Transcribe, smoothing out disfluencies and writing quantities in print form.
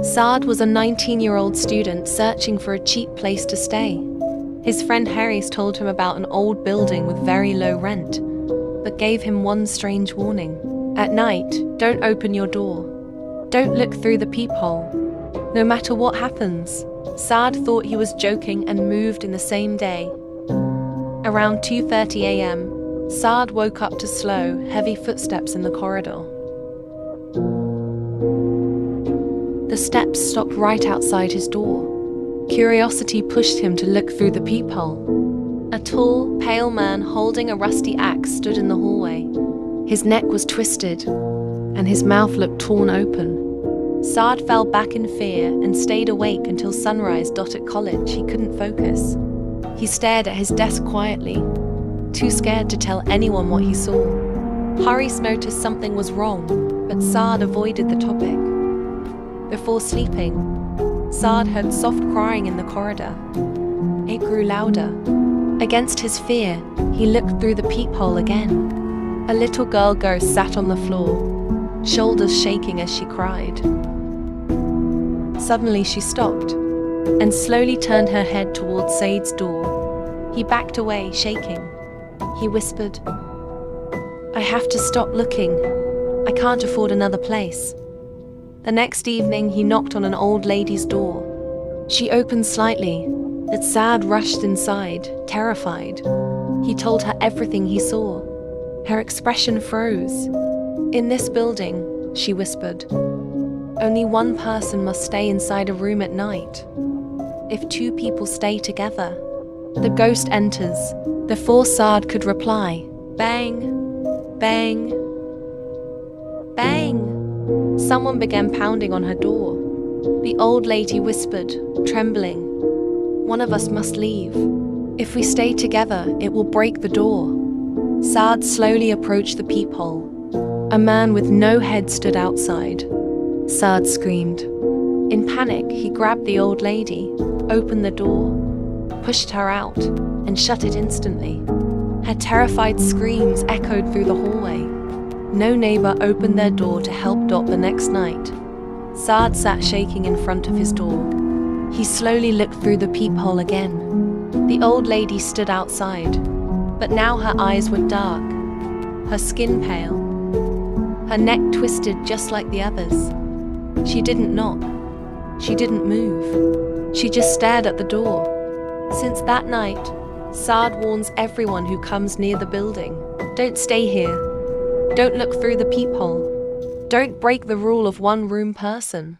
Saad was a 19-year-old student searching for a cheap place to stay. His friend Haris told him about an old building with very low rent, but gave him one strange warning. At night, don't open your door. Don't look through the peephole. No matter what happens. Saad thought he was joking and moved in the same day. Around 2:30 a.m., Saad woke up to slow, heavy footsteps in the corridor. The steps stopped right outside his door. Curiosity pushed him to look through the peephole. A tall, pale man holding a rusty axe stood in the hallway. His neck was twisted, and his mouth looked torn open. Saad fell back in fear and stayed awake until sunrise. At college, he couldn't focus. He stared at his desk quietly, too scared to tell anyone what he saw. Haris noticed something was wrong, but Saad avoided the topic. Before sleeping, Saad heard soft crying in the corridor. It grew louder. Against his fear, he looked through the peephole again. A little girl ghost sat on the floor, shoulders shaking as she cried. Suddenly she stopped and slowly turned her head towards Saad's door. He backed away, shaking. He whispered, "I have to stop looking. I can't afford another place." The next evening, he knocked on an old lady's door. She opened slightly, but Saad rushed inside, terrified. He told her everything he saw. Her expression froze. "In this building," she whispered, "only one person must stay inside a room at night. If two people stay together, the ghost enters." Before Saad could reply, bang, bang, bang. Someone began pounding on her door. The old lady whispered, trembling, "One of us must leave. If we stay together, it will break the door." Saad slowly approached the peephole. A man with no head stood outside. Saad screamed. In panic, he grabbed the old lady, opened the door, pushed her out, and shut it instantly. Her terrified screams echoed through the hallway. No neighbor opened their door to help Dot the next night. Saad sat shaking in front of his door. He slowly looked through the peephole again. The old lady stood outside, but now her eyes were dark, her skin pale, her neck twisted just like the others. She didn't knock. She didn't move. She just stared at the door. Since that night, Saad warns everyone who comes near the building. Don't stay here. Don't look through the peephole. Don't break the rule of one room person.